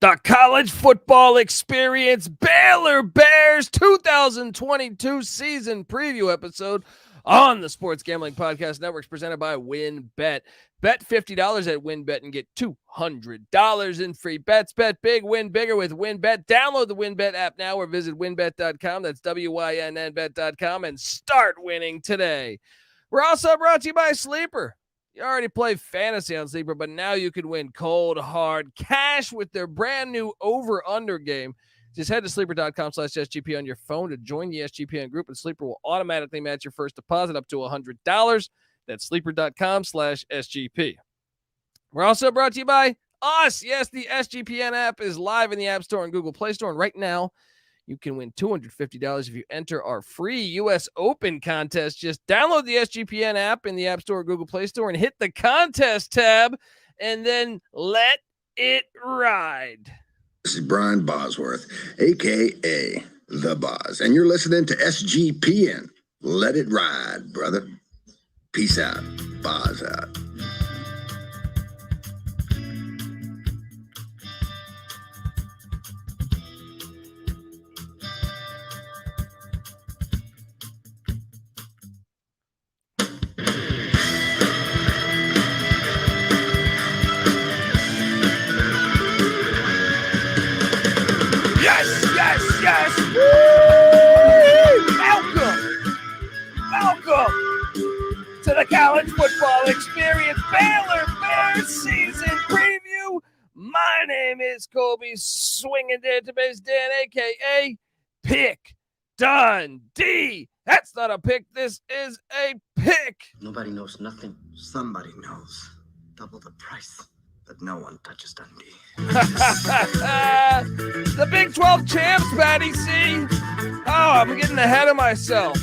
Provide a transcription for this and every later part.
The college football experience, Baylor Bears 2022 season preview episode on the Sports Gambling Podcast Network, presented by WynnBET. Bet $50 at WynnBET and get $200 in free bets. Bet big, win bigger with WynnBET. Download the WynnBET app now or visit wynnbet.com. That's WYNNBet.com and start winning today. We're also brought to you by Sleeper. You already play fantasy on Sleeper, but now you can win cold, hard cash with their brand new over-under game. Just head to sleeper.com/SGP on your phone to join the SGPN group, and Sleeper will automatically match your first deposit up to $100. That's sleeper.com/SGP. We're also brought to you by us. Yes, the SGPN app is live in the App Store and Google Play Store, and right now, you can win $250 if you enter our free U.S. Open contest. Just download the SGPN app in the App Store or Google Play Store and hit the contest tab, and then let it ride. This is Brian Bosworth, a.k.a. The Boz, and you're listening to SGPN. Let it ride, brother. Peace out. Boz out. Yes! Woo! Welcome to the college football experience, Baylor Bears season preview. My name is Colby Swinging Database Dan, a.k.a. Pick Dundee. That's not a pick. This is a pick. Nobody knows nothing. Somebody knows. Double the price. But no one touches Dundee. The Big 12 champs, Patty C. Oh, I'm getting ahead of myself.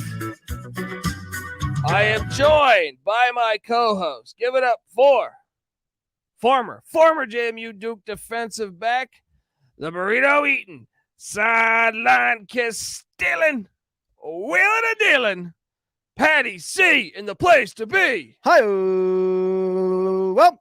I am joined by my co-host. Give it up for former JMU Duke defensive back, the burrito eating, sideline kiss stealing, wheeling and dealing, Patty C in the place to be. Hi, well.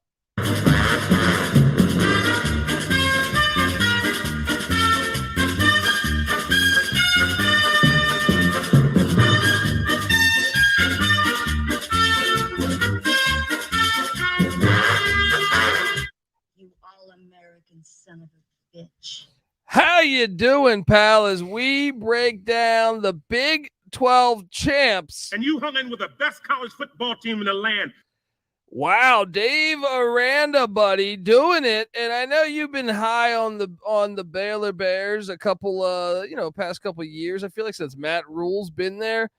Son of a bitch. How you doing, pal, as we break down the Big 12 champs? And you hung in with the best college football team in the land. Wow, Dave Aranda, buddy, doing it. And I know you've been high on the Baylor Bears a couple past couple of years. I feel like since Matt Rule's been there.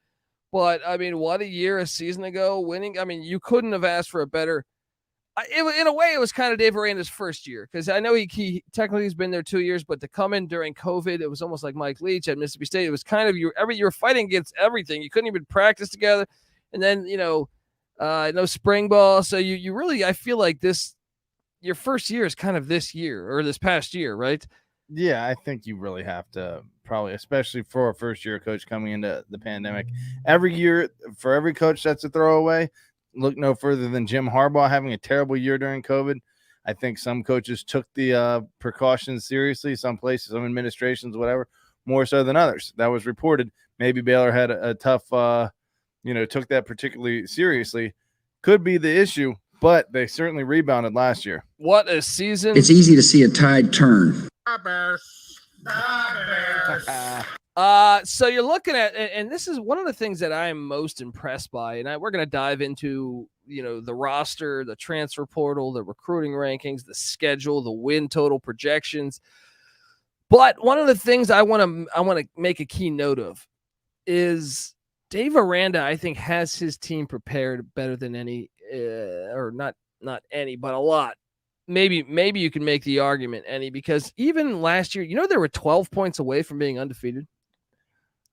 But I mean, what a year, a season ago, winning. I mean, you couldn't have asked for a better. In a way, it was kind of Dave Aranda's first year, because I know he technically has been there 2 years, but to come in during COVID, it was almost like Mike Leach at Mississippi State. It was kind of you were fighting against everything. You couldn't even practice together, and then no spring ball. So you really, I feel like your first year is kind of this year or this past year, right? Yeah, I think you really have to probably, especially for a first year coach coming into the pandemic. Every year, for every coach that's a throwaway. Look no further than Jim Harbaugh having a terrible year during COVID. I think some coaches took the precautions seriously. Some places, some administrations, whatever, more so than others. That was reported. Maybe Baylor had a tough, took that particularly seriously. Could be the issue, but they certainly rebounded last year. What a season. It's easy to see a tide turn. So you're looking at, and this is one of the things that I am most impressed by, and we're going to dive into, the roster, the transfer portal, the recruiting rankings, the schedule, the win total projections. But one of the things I want to make a key note of is Dave Aranda, I think, has his team prepared better than any, or not any, but a lot. Maybe you can make the argument, any, because even last year, they were 12 points away from being undefeated.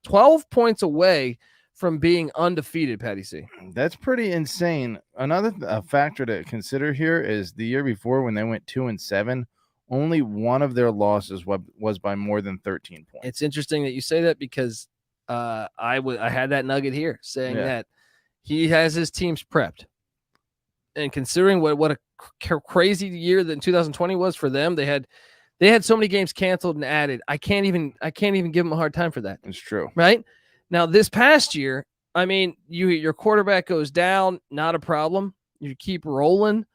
12 points away from being undefeated, Patty C. That's pretty insane. Another factor to consider here is the year before when they went 2-7, only one of their losses was by more than 13 points. It's interesting that you say that, because I had that nugget here saying that he has his teams prepped. And considering what a crazy year that 2020 was for them, they had They had so many games canceled and added. I can't even give them a hard time for that. It's true. Right? Now, this past year, I mean, your quarterback goes down, not a problem. You keep rolling.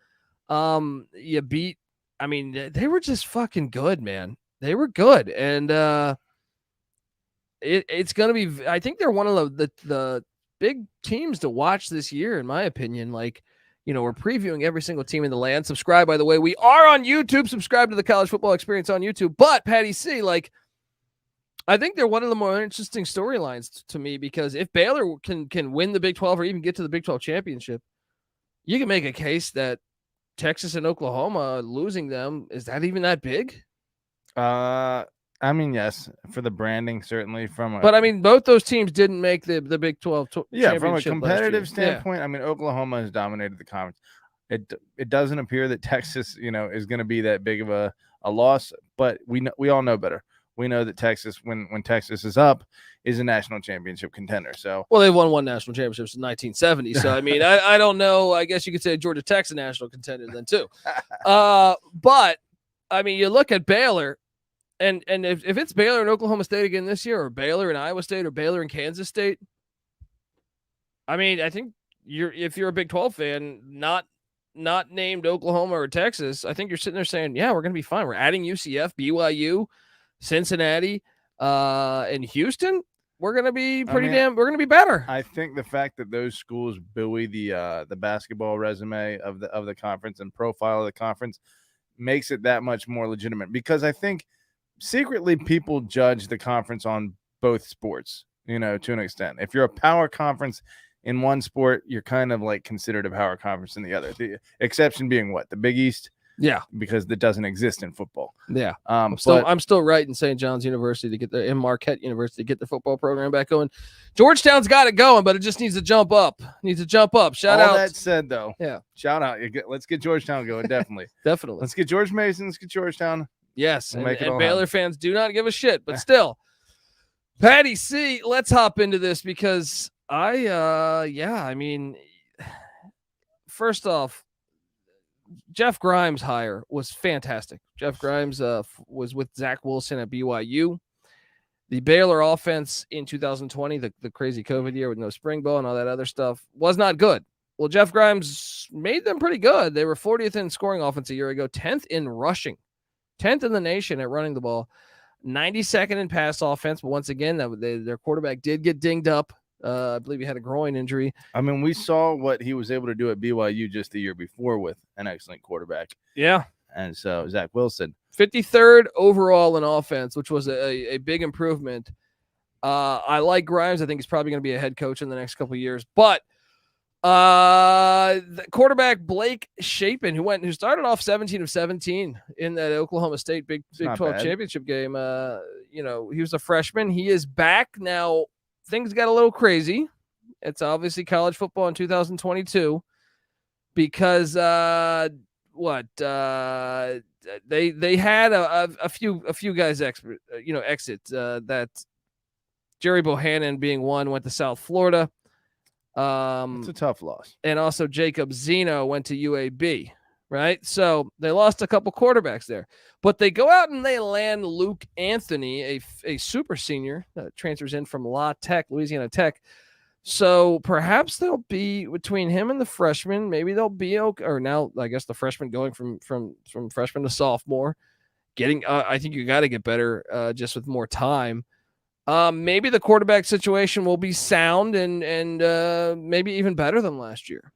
You beat. I mean, they were just fucking good, man. They were good, and it's gonna be. I think they're one of the big teams to watch this year, in my opinion. Like, we're previewing every single team in the land. Subscribe, by the way. We are on YouTube. Subscribe to the College Football Experience on YouTube. But Patty C, like, I think they're one of the more interesting storylines to me, because if Baylor can win the Big 12 or even get to the Big 12 championship, you can make a case that Texas and Oklahoma losing them, is that even that big? I mean, yes, for the branding, certainly. But I mean, both those teams didn't make the Big 12 championship. From a competitive standpoint, I mean, Oklahoma has dominated the conference. It doesn't appear that Texas, is going to be that big of a loss, but we all know better. We know that Texas, when Texas is up, is a national championship contender. So, well, they've won one national championship since 1970. So, I mean, I don't know. I guess you could say Georgia Tech's a national contender then too. But I mean, you look at Baylor, and if it's Baylor and Oklahoma State again this year, or Baylor and Iowa State, or Baylor and Kansas State, I mean, I think if you're a Big 12 fan, not named Oklahoma or Texas, I think you're sitting there saying, yeah, we're going to be fine. We're adding UCF, BYU, Cincinnati, and Houston. We're going to be we're going to be better. I think the fact that those schools buoy the basketball resume of the conference and profile of the conference makes it that much more legitimate, because I think secretly people judge the conference on both sports, to an extent. If you're a power conference in one sport, you're kind of like considered a power conference in the other. The exception being what? The Big East? Yeah, because that doesn't exist in football. Yeah, I'm still right in St. John's University and Marquette University to get the football program back going. Georgetown's got it going, but it just needs to jump up. Shout out. All that said, though, yeah, shout out. Let's get Georgetown going. Definitely, definitely. Let's get George Mason. Let's get Georgetown. Yes, and Baylor fans do not give a shit, but still, Patty C. Let's hop into this, because I mean, first off, Jeff Grimes' hire was fantastic. Jeff Grimes was with Zach Wilson at BYU. The Baylor offense in 2020, the crazy COVID year with no spring ball and all that other stuff, was not good. Well, Jeff Grimes made them pretty good. They were 40th in scoring offense a year ago, 10th in rushing, 10th in the nation at running the ball, 92nd in pass offense. But once again, their quarterback did get dinged up. I believe he had a groin injury. I mean, we saw what he was able to do at BYU just the year before with an excellent quarterback. Yeah. And so Zach Wilson. 53rd overall in offense, which was a big improvement. I like Grimes. I think he's probably going to be a head coach in the next couple of years. But the quarterback Blake Shapen, who started off 17 of 17 in that Oklahoma State Big 12 championship game. He was a freshman. He is back now. Things got a little crazy. It's obviously college football in 2022 because they had a few guys exit. That Jerry Bohannon being one went to South Florida. It's a tough loss. And also Jacob Zeno went to UAB. Right. So they lost a couple quarterbacks there, but they go out and they land Luke Anthony, a super senior that transfers in from Louisiana Tech. So perhaps they'll be between him and the freshman. Maybe they'll be okay. Or now, I guess the freshman going from freshman to sophomore, I think you got to get better just with more time. Maybe the quarterback situation will be sound and maybe even better than last year.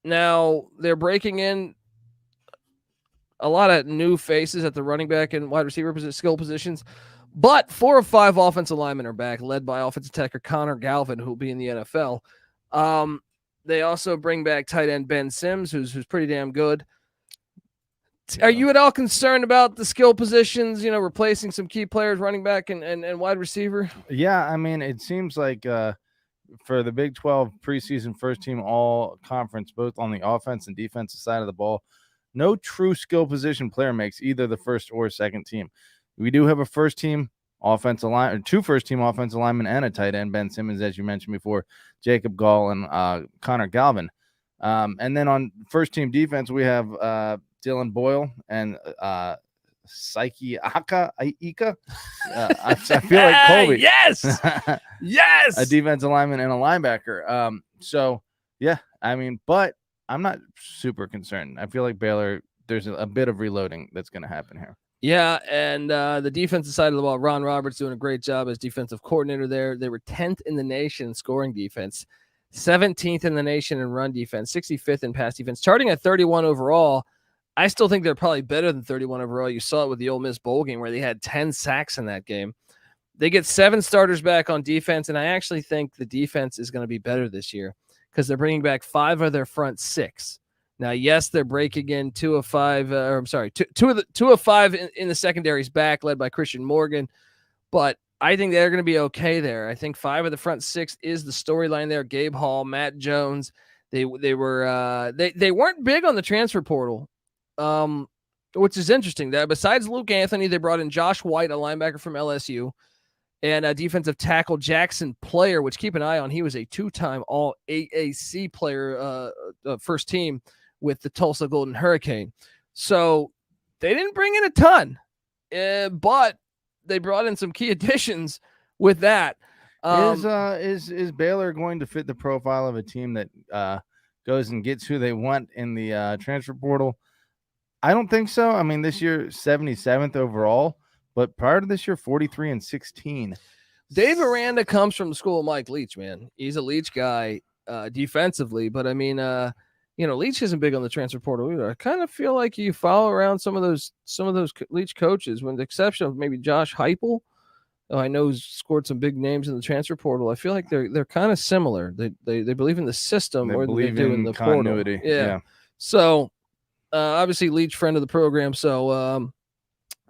Now they're breaking in a lot of new faces at the running back and wide receiver skill positions, but 4 of 5 offensive linemen are back, led by offensive tackle Connor Galvin, who will be in the NFL. They also bring back tight end Ben Sims, who's pretty damn good. Are you at all concerned about the skill positions, replacing some key players, running back and wide receiver? Yeah, I mean, it seems like for the Big 12 preseason first team all conference, both on the offense and defensive side of the ball, no true skill position player makes either the first or second team. We do have a first team offensive line, or 2 first team offensive linemen and a tight end, Ben Simmons, as you mentioned before, Jacob Gall and Connor Galvin. And then on first team defense, we have Dylan Boyle and Psyche Ika. I feel like Colby. Yes. Yes. A defensive lineman and a linebacker. So, yeah, I mean, but I'm not super concerned. I feel like Baylor, there's a bit of reloading that's going to happen here. Yeah, and the defensive side of the ball, Ron Roberts doing a great job as defensive coordinator there. They were 10th in the nation in scoring defense, 17th in the nation in run defense, 65th in pass defense, starting at 31 overall. I still think they're probably better than 31 overall. You saw it with the Ole Miss bowl game where they had 10 sacks in that game. They get 7 starters back on defense, and I actually think the defense is going to be better this year because they're bringing back 5 of their front 6. Now, yes, they're breaking in 2 of 5. Two of 5 in the secondaries back, led by Christian Morgan. But I think they're going to be okay there. I think 5 of the front 6 is the storyline there. Gabe Hall, Matt Jones. They weren't big on the transfer portal, which is interesting. That besides Luke Anthony, they brought in Josh White, a linebacker from LSU, and a defensive tackle Jackson Player, which keep an eye on. He was a 2-time All AAC player, first team with the Tulsa Golden Hurricane. So they didn't bring in a ton, but they brought in some key additions with that. Is Baylor going to fit the profile of a team that goes and gets who they want in the transfer portal? I don't think so. I mean, this year 77th overall, but prior to this year 43-16. Dave Aranda comes from the school of Mike Leach, man. He's a Leach guy defensively, but I mean, Leach isn't big on the transfer portal either. I kind of feel like you follow around some of those Leach coaches, with the exception of maybe Josh Heupel. I know he's scored some big names in the transfer portal. I feel like they're kind of similar. They believe in the system more than they do in the continuity. Portal. Yeah. So obviously Leach, friend of the program. So,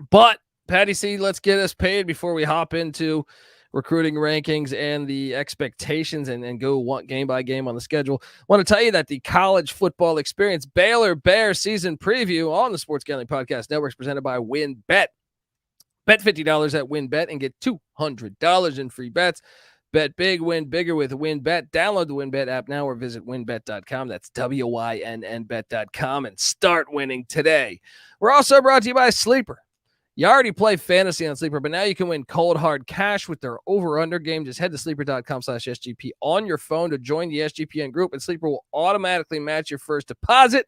but Patty C, let's get us paid before we hop into recruiting rankings and the expectations and go game by game on the schedule. I want to tell you that the college football experience Baylor Bears season preview on the Sports Gambling Podcast Network is presented by WynnBET. Bet $50 at WynnBET and get $200 in free bets. Bet big, win bigger with WynnBET. Download the WynnBET app now or visit wynnbet.com. That's WYNNBet.com and start winning today. We're also brought to you by Sleeper. You already play fantasy on Sleeper, but now you can win cold hard cash with their over-under game. Just head to sleeper.com/SGP on your phone to join the SGPN group, and Sleeper will automatically match your first deposit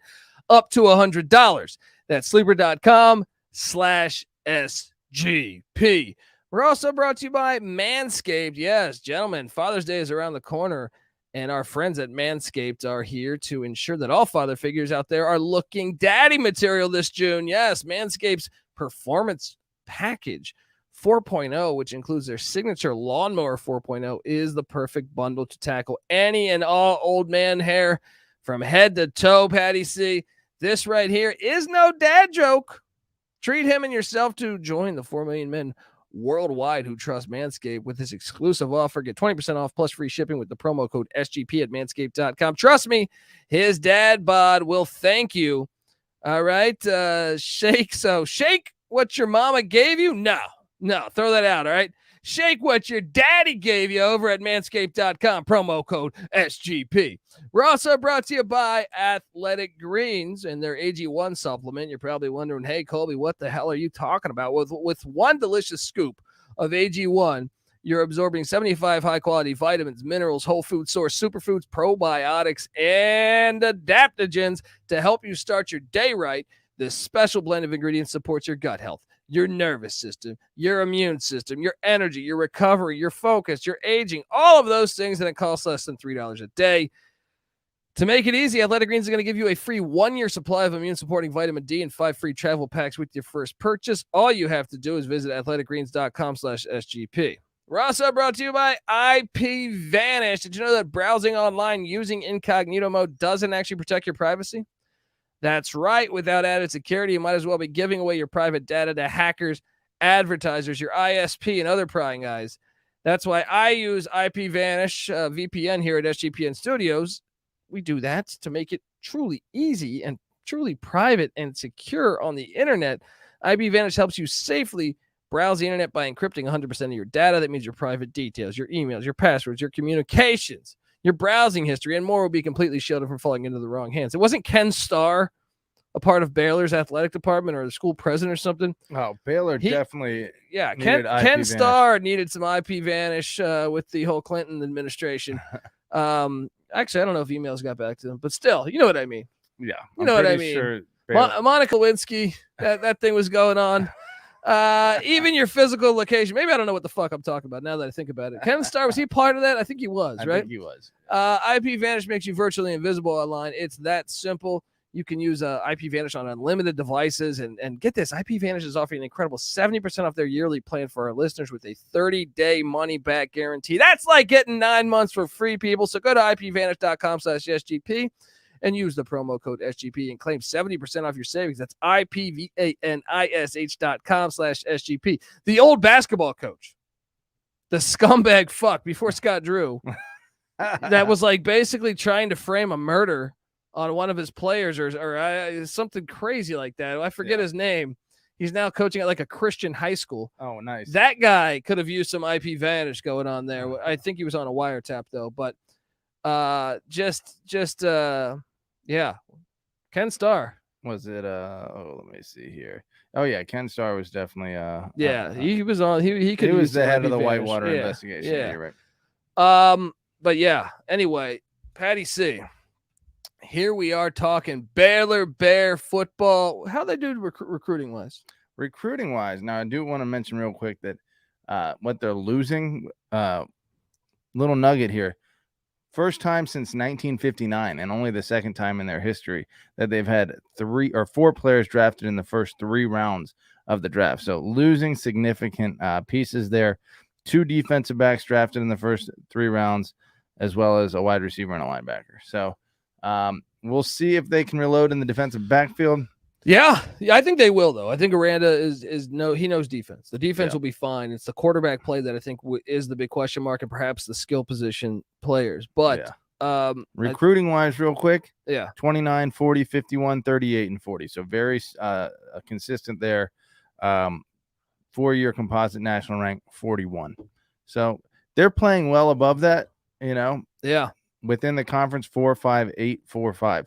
up to $100. That's sleeper.com/SGP. We're also brought to you by Manscaped. Yes, gentlemen, Father's Day is around the corner, and our friends at Manscaped are here to ensure that all father figures out there are looking daddy material this June. Yes, Manscaped's Performance Package 4.0, which includes their signature Lawnmower 4.0, is the perfect bundle to tackle any and all old man hair from head to toe. Patty C, this right here is no dad joke. Treat him and yourself to join the 4 million men worldwide who trust Manscaped with this exclusive offer. Get 20% off plus free shipping with the promo code SGP at manscaped.com. Trust me, his dad bod will thank you. All right. Shake what your mama gave you. No, throw that out. All right. Shake what your daddy gave you over at manscaped.com. Promo code SGP. We're also brought to you by Athletic Greens and their AG1 supplement. You're probably wondering, hey, Colby, what the hell are you talking about? With one delicious scoop of AG1, you're absorbing 75 high-quality vitamins, minerals, whole food source, superfoods, probiotics, and adaptogens to help you start your day right. This special blend of ingredients supports your gut health, your nervous system, your immune system, your energy, your recovery, your focus, your aging, all of those things, and it costs less than $3 a day. To make it easy, Athletic Greens is going to give you a free 1-year supply of immune-supporting vitamin D and 5 free travel packs with your first purchase. All you have to do is visit athleticgreens.com/SGP. We're also brought to you by IPVanish. Did you know that browsing online using incognito mode doesn't actually protect your privacy? That's right. Without added security, you might as well be giving away your private data to hackers, advertisers, your ISP, and other prying eyes. That's why I use IPVanish VPN here at SGPN Studios. We do that to make it truly easy and truly private and secure on the internet. IPVanish helps you safely browse the internet by encrypting 100% of your data. That means your private details, your emails, your passwords, your communications, your browsing history, and more will be completely shielded from falling into the wrong hands. It wasn't Ken Starr a part of Baylor's athletic department or the school president or something. Oh, Baylor definitely. Yeah, needed IP Ken vanish. Starr needed some IP vanish with the whole Clinton administration. Actually, I don't know if emails got back to them, but still, you know what I mean. Yeah, you know what I mean. Sure Monica Lewinsky, that thing was going on. Even your physical location. Maybe I don't know what the fuck I'm talking about now that I think about it. Ken Starr, was he part of that? I think he was, right? I think he was. IP Vanish makes you virtually invisible online. It's that simple. You can use IP Vanish on unlimited devices. And get this, IP Vanish is offering an incredible 70% off their yearly plan for our listeners with a 30-day money-back guarantee. That's like getting 9 months for free, people. So go to ipvanish.com/SGP and use the promo code SGP and claim 70% off your savings. That's ipvanish.com/SGP. The old basketball coach, the scumbag fuck before Scott Drew, that was like basically trying to frame a murder on one of his players or something crazy like that. I forget his name. He's now coaching at like a Christian high school. Oh, nice. That guy could have used some IP Vanish going on there. I think he was on a wiretap though, but yeah. Ken Starr. Was it let me see here. Oh yeah, Ken Starr was definitely he was on he could he was use the head IP of the Vanish. Whitewater Yeah, investigation. yeah. Yeah, you're right. But yeah, anyway, Patty C. Here we are talking Baylor Bear football. How they do recruiting wise? Recruiting wise, now I do want to mention real quick that what they're losing, little nugget here. First time since 1959, and only the second time in their history that they've had 3 or 4 players drafted in the first 3 rounds of the draft. So losing significant pieces there. 2 defensive backs drafted in the first 3 rounds, as well as a wide receiver and a linebacker. So we'll see if they can reload in the defensive backfield. Yeah, I think they will though. I think Aranda he knows defense. The defense will be fine. It's the quarterback play that I think is the big question mark, and perhaps the skill position players. But recruiting wise, real quick, 29, 40, 51, 38, and 40. So very consistent there. 4-year composite national rank 41. So they're playing well above that. Within the conference 4, 5, 8, 4, 5.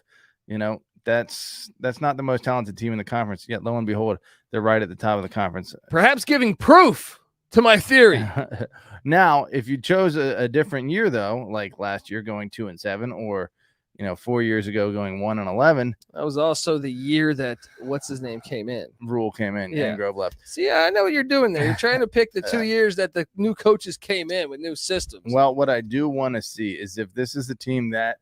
That's not the most talented team in the conference, yet lo and behold, they're right at the top of the conference. Perhaps giving proof to my theory. Now, if you chose a different year, though, like last year going 2-7, or 4 years ago going 1-11, that was also the year that what's his name came in. Rule came in and Grove left. See, I know what you're doing there. You're trying to pick the 2 years that the new coaches came in with new systems. Well, what I do want to see is if this is the team that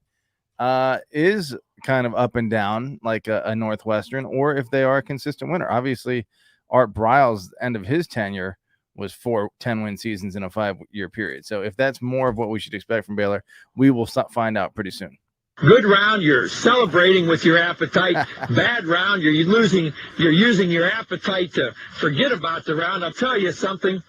is kind of up and down like a Northwestern, or if they are a consistent winner. Obviously, Art Briles' end of his tenure was 4 10-win seasons in a 5-year period. So if that's more of what we should expect from Baylor, we will find out pretty soon. Good round, you're celebrating with your appetite. Bad round, you're using your appetite to forget about the round. I'll tell you something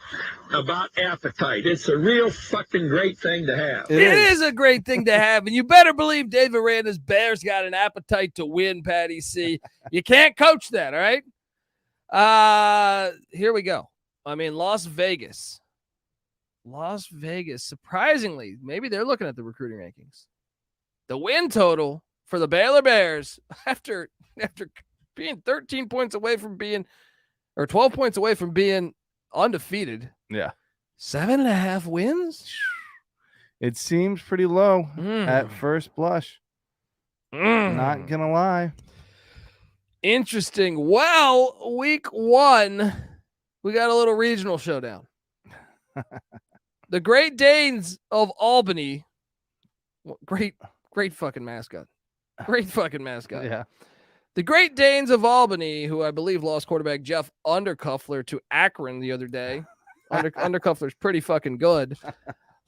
about appetite. It's a real fucking great thing to have. It is a great thing to have, and you better believe Dave Aranda's Bears got an appetite to win, Patty C. You can't coach that, all right? Here we go. Las Vegas, surprisingly, maybe they're looking at the recruiting rankings. The win total for the Baylor Bears after being 13 points away from being, or 12 points away from being undefeated. Yeah. 7.5 wins? It seems pretty low at first blush. Not going to lie. Interesting. Well, week 1, we got a little regional showdown. The Great Danes of Albany. Great fucking mascot. Great fucking mascot. Yeah. The Great Danes of Albany, who I believe lost quarterback Jeff Undercuffler to Akron the other day. Undercuffler's pretty fucking good.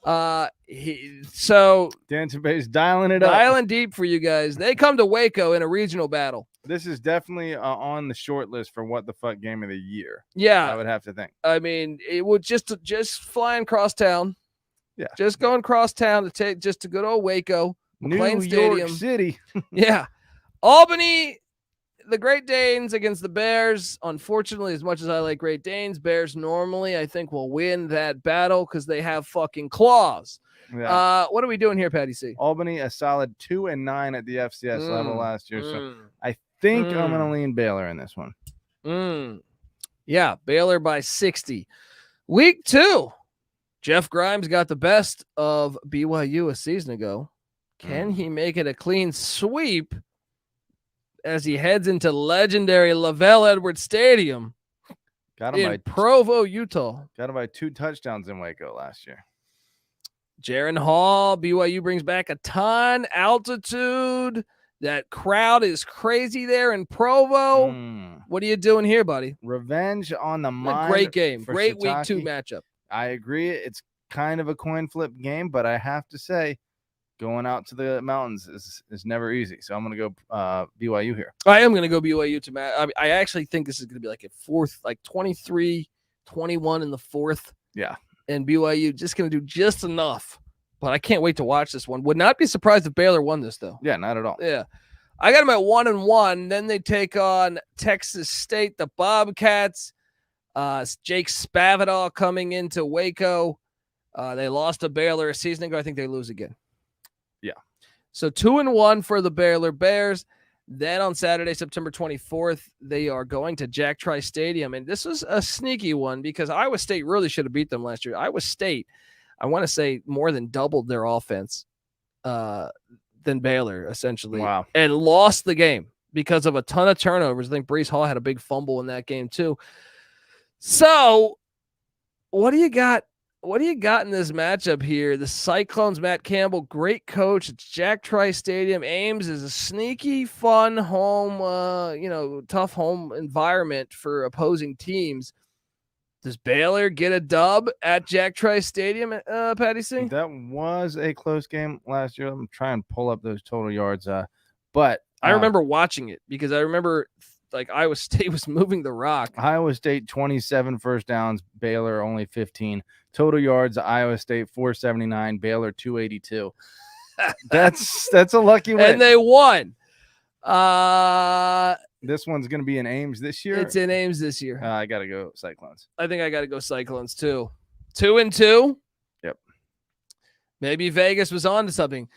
Dancing Base dialing it up. Dialing deep for you guys. They come to Waco in a regional battle. This is definitely on the short list for what the fuck game of the year. Yeah. I would have to think. It would just flying cross town. Yeah. Just going cross town to take just to good old Waco. McLean Stadium. York City. Yeah. Albany, the Great Danes against the Bears. Unfortunately, as much as I like Great Danes, Bears normally I think will win that battle because they have fucking claws. Yeah. What are we doing here, Patty C? Albany, a solid 2-9 at the FCS level last year. So I think I'm going to lean Baylor in this one. Yeah, Baylor by 60. Week 2. Jeff Grimes got the best of BYU a season ago. Can he make it a clean sweep as he heads into legendary Lavelle Edwards Stadium in Provo, Utah? Got him by 2 touchdowns in Waco last year. Jaron Hall, BYU brings back a ton. Altitude. That crowd is crazy there in Provo. What are you doing here, buddy? Revenge on the mind. Great game. Great Shiitake. Week 2 matchup. I agree. It's kind of a coin flip game, but I have to say, going out to the mountains is never easy. So I'm going to go BYU here. I am going to go BYU to Matt. I actually think this is going to be like a fourth, like 23-21 in the fourth. Yeah. And BYU just going to do just enough. But I can't wait to watch this one. Would not be surprised if Baylor won this, though. Yeah, not at all. Yeah. I got them at 1-1. Then they take on Texas State, the Bobcats. Jake Spavital coming into Waco. They lost to Baylor a season ago. I think they lose again. Yeah. So 2-1 for the Baylor Bears. Then on Saturday, September 24th, they are going to Jack Trice Stadium. And this was a sneaky one because Iowa State really should have beat them last year. Iowa State, I want to say, more than doubled their offense than Baylor, essentially. Wow. And lost the game because of a ton of turnovers. I think Breece Hall had a big fumble in that game, too. So what do you got? What do you got in this matchup here? The Cyclones, Matt Campbell, great coach. It's Jack Trice Stadium. Ames is a sneaky, fun home, tough home environment for opposing teams. Does Baylor get a dub at Jack Trice Stadium, Patty C? That was a close game last year. Let me try and pull up those total yards. But I remember watching it because I remember like Iowa State was moving the rock. Iowa State 27 first downs, Baylor only 15. Total yards, Iowa State 479, Baylor 282. That's a lucky win. And they won. This one's going to be in Ames this year. It's in Ames this year. I got to go Cyclones. I think I got to go Cyclones too. 2-2. Yep. Maybe Vegas was on to something.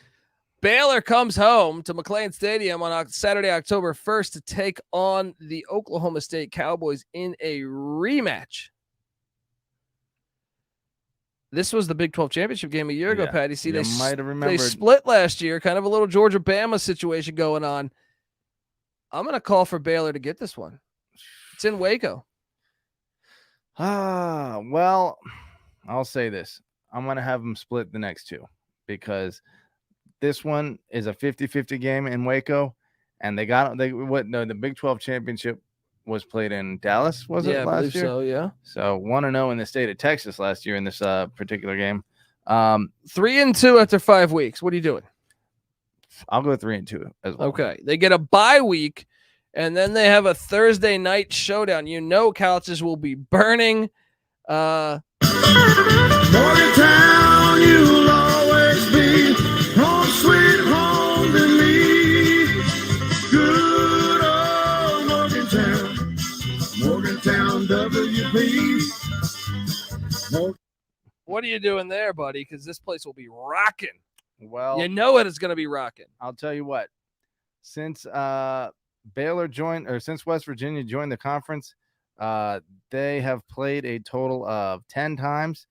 Baylor comes home to McLean Stadium on Saturday, October 1st to take on the Oklahoma State Cowboys in a rematch. This was the Big 12 championship game a year ago, Patty. See, they might have remembered. They split last year, kind of a little Georgia-Bama situation going on. I'm going to call for Baylor to get this one. It's in Waco. Well, I'll say this. I'm going to have them split the next two because this one is a 50-50 game in Waco, and the Big 12 championship was played in Dallas, was it last year? So, yeah. So 1-0 in the state of Texas last year in this particular game. 3-2 after 5 weeks. What are you doing? I'll go 3-2 as well. Okay. They get a bye week, and then they have a Thursday night showdown. You know couches will be burning. Morgantown, you'll always be home sweet home to me. Good old Morgantown, Morgantown WP. What are you doing there, buddy? Because this place will be rocking. Well, you know it is going to be rocking. I'll tell you what. Since Baylor joined, or since West Virginia joined the conference, they have played a total of 10 times.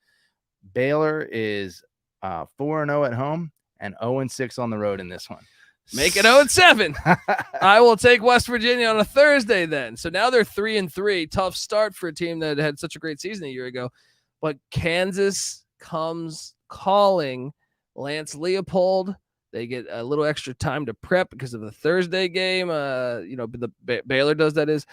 Baylor is 4-0 at home and 0-6 on the road in this one. Make it 0-7. I will take West Virginia on a Thursday then. So now they're 3-3. Tough start for a team that had such a great season a year ago. But Kansas comes calling. Lance Leopold. They get a little extra time to prep because of the Thursday game. The Baylor does, that is.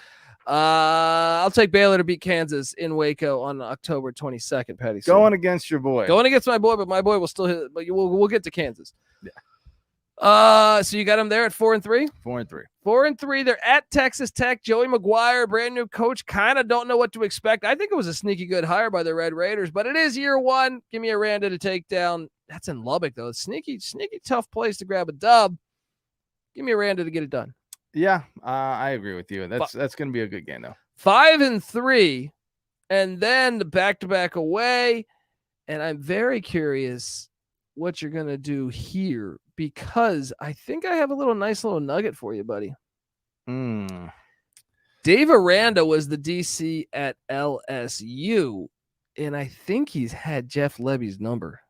I'll take Baylor to beat Kansas in Waco on October 22nd, Patty. Going against your boy. Going against my boy, but my boy will still hit. But we'll get to Kansas. Yeah. So you got them there at 4-3? 4-3. 4-3. They're at Texas Tech. Joey McGuire, brand new coach. Kind of don't know what to expect. I think it was a sneaky good hire by the Red Raiders, but it is year one. Give me Aranda to take down. That's in Lubbock, though. It's sneaky tough place to grab a dub. Give me Aranda to get it done. Yeah, I agree with you. That's going to be a good game, though. 5-3, and then the back-to-back away. And I'm very curious what you're going to do here, because I think I have a nice little nugget for you, buddy. Dave Aranda was the DC at LSU, and I think he's had Jeff Levy's number.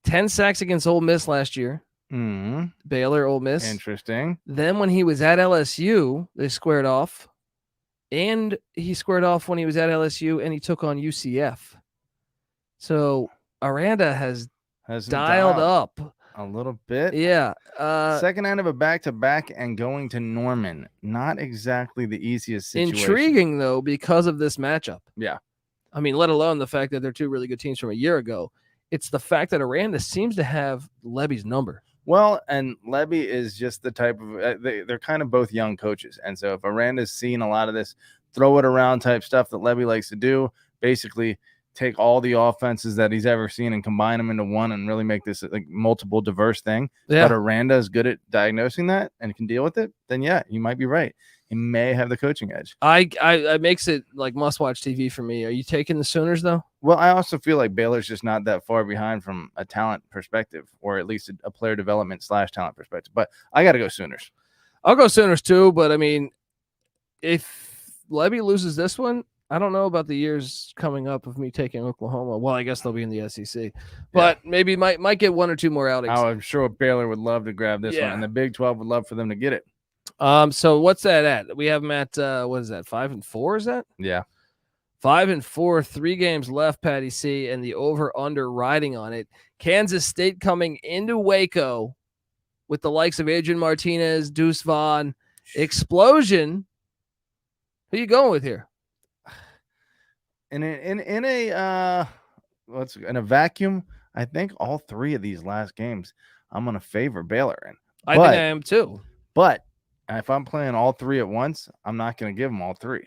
10 sacks against Ole Miss last year. Baylor, Ole Miss. Interesting. Then when he was at LSU, they squared off. And he squared off when he was at LSU, and he took on UCF. So Aranda has dialed up a little bit. Yeah. Second end of a back-to-back and going to Norman. Not exactly the easiest situation. Intriguing, though, because of this matchup. Yeah. I mean, let alone the fact that they're two really good teams from a year ago. It's the fact that Aranda seems to have Levy's number. Well, and Levy is just the type of they're kind of both young coaches. And so if Aranda's seen a lot of this throw it around type stuff that Levy likes to do, basically take all the offenses that he's ever seen and combine them into one and really make this like multiple diverse thing. Yeah. But Aranda is good at diagnosing that and can deal with it, then yeah, you might be right. He may have the coaching edge. I makes it like must-watch TV for me. Are you taking the Sooners, though? Well, I also feel like Baylor's just not that far behind from a talent perspective, or at least a player development / talent perspective. But I got to go Sooners. I'll go Sooners, too. But, I mean, if Levy loses this one, I don't know about the years coming up of me taking Oklahoma. Well, I guess they'll be in the SEC. But maybe might get one or two more outings. Oh, I'm sure Baylor would love to grab this one, and the Big 12 would love for them to get it. So what's that at? We have them at what is that? 5-4? Is that? Yeah. 5-4, 3 games left, Patty C, and the over/under riding on it. Kansas State coming into Waco with the likes of Adrian Martinez, Deuce Vaughn, Explosion. Who you going with here? In a vacuum, I think all 3 of these last games I'm going to favor Baylor in. I think I am too. But if I'm playing all 3 at once, I'm not going to give them all 3.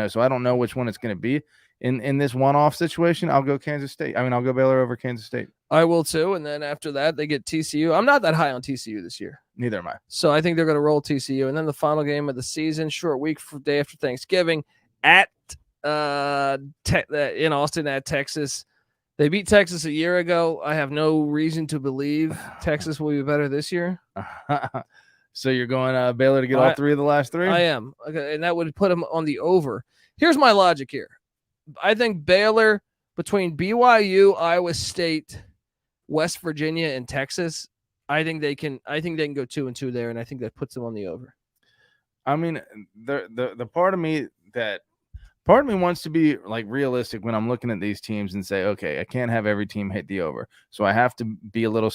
So I don't know which one it's going to be. In this one-off situation, I'll go Kansas State. I'll go Baylor over Kansas State. I will too. And then after that, they get TCU. I'm not that high on TCU this year. Neither am I. So I think they're going to roll TCU. And then the final game of the season, short week for day after Thanksgiving at in Austin at Texas. They beat Texas a year ago. I have no reason to believe Texas will be better this year. So you're going Baylor to get all 3 of the last 3? I am. Okay, and that would put them on the over. Here's my logic here. I think Baylor between BYU, Iowa State, West Virginia, and Texas. I think they can go 2-2 there, and I think that puts them on the over. I mean, the part of me wants to be like realistic when I'm looking at these teams and say, okay, I can't have every team hit the over, so I have to be a little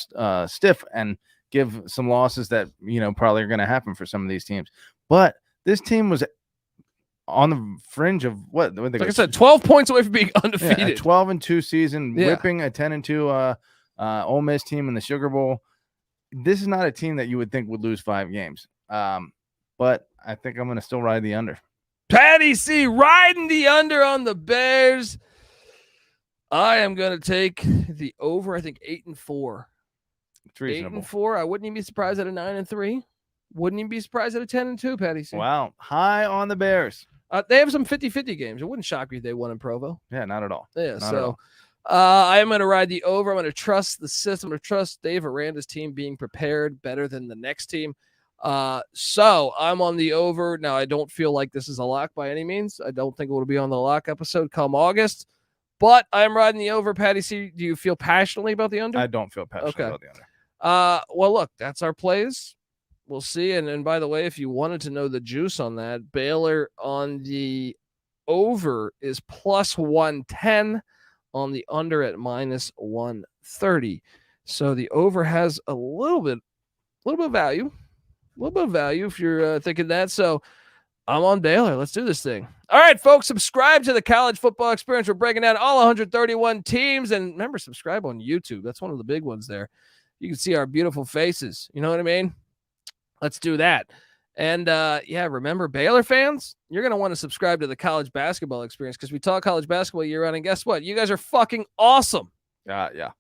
stiff and give some losses that probably are going to happen for some of these teams. But this team was on the fringe of what? Like I said, 12 points away from being undefeated. Yeah, a 12-2 season, whipping a 10-2 Ole Miss team in the Sugar Bowl. This is not a team that you would think would lose 5 games. But I think I'm going to still ride the under. Patty C riding the under on the Bears. I am going to take the over. I think 8-4. It's reasonable. 8-4. I wouldn't even be surprised at a 9-3. Wouldn't even be surprised at a 10-2, Patty C. Wow. High on the Bears. They have some 50-50 games. It wouldn't shock me if they won in Provo. Yeah, not at all. Yeah, not at all. I am going to ride the over. I'm going to trust the system. I'm going to trust Dave Aranda's team being prepared better than the next team. So I'm on the over. Now, I don't feel like this is a lock by any means. I don't think it will be on the lock episode come August. But I'm riding the over. Patty C, do you feel passionately about the under? I don't feel passionately about the under. Well, look, that's our plays. We'll see. And by the way, if you wanted to know the juice on that, Baylor on the over is plus 110, on the under at minus 130. So the over has a little bit of value. A little bit of value if you're thinking that. So I'm on Baylor. Let's do this thing. All right, folks, subscribe to the College Football Experience. We're breaking down all 131 teams. And remember, subscribe on YouTube. That's one of the big ones there. You can see our beautiful faces. You know what I mean? Let's do that. And, remember, Baylor fans, you're going to want to subscribe to the College Basketball Experience because we talk college basketball year-round. And guess what? You guys are fucking awesome. Yeah.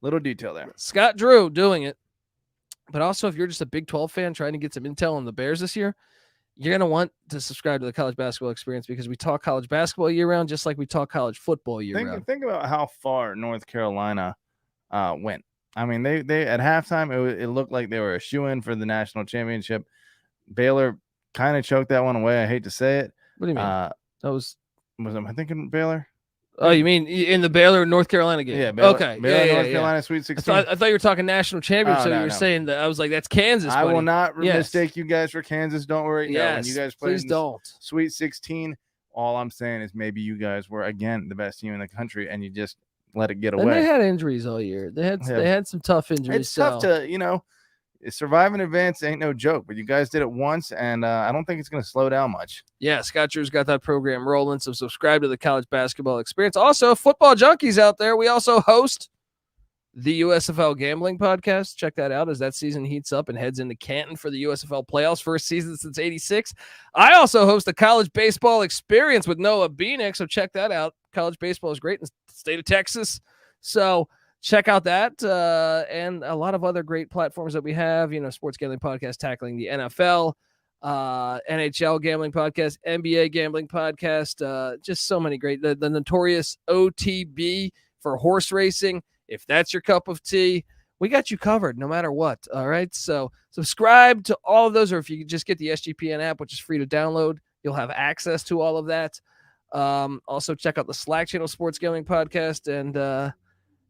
Little detail there. Scott Drew doing it. But also, if you're just a Big 12 fan trying to get some intel on the Bears this year, you're going to want to subscribe to the College Basketball Experience because we talk college basketball year-round just like we talk college football year-round. Think about how far North Carolina went. I mean, they at halftime, it looked like they were a shoo-in for the national championship. Baylor kind of choked that one away. I hate to say it. What do you mean? That was am I thinking Baylor? Oh, you mean in the Baylor North Carolina game? Yeah, Baylor, okay. Baylor, yeah, North Carolina, Sweet 16. I thought you were talking national championship. Oh, so no, you were no. saying that. I was like, that's Kansas. I buddy. will not Yes. mistake you guys for Kansas. Don't worry. Yes, No, when you guys played please in don't. Sweet 16, all I'm saying is maybe you guys were again the best team in the country, and you just let it get away. And they had injuries all year. They had some tough injuries. It's tough to survive in advance ain't no joke, but you guys did it once, and I don't think it's going to slow down much. Yeah, Scott Drew's got that program rolling, so subscribe to the College Basketball Experience. Also, football junkies out there, we also host the USFL Gambling Podcast. Check that out as that season heats up and heads into Canton for the USFL playoffs, first season since '86. I also host the College Baseball Experience with Noah Beanick, so check that out. College baseball is great in the state of Texas, so check out that and a lot of other great platforms that we have. Sports Gambling Podcast tackling the NFL, NHL Gambling Podcast, NBA Gambling Podcast, just so many great. The notorious OTB for horse racing. If that's your cup of tea, we got you covered no matter what. All right. So subscribe to all of those, or if you just get the SGPN app, which is free to download, you'll have access to all of that. Also check out the Slack channel Sports Gambling Podcast. And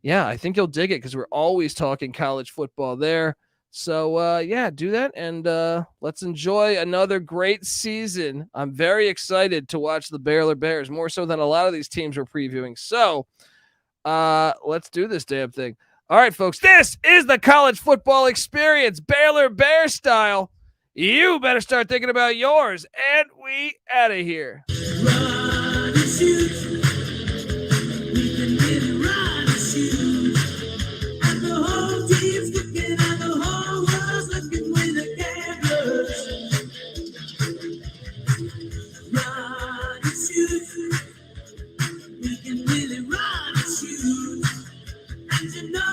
yeah, I think you'll dig it because we're always talking college football there. So yeah, do that. And let's enjoy another great season. I'm very excited to watch the Baylor Bears, more so than a lot of these teams we're previewing. So let's do this damn thing. All right, folks, this is the College Football Experience, Baylor Bear style. You better start thinking about yours, and we out of here. Run and shoot. We can really run and shoot. And the whole team's looking, and the whole world's looking with the cameras. Run and shoot. We can really run and shoot. And you know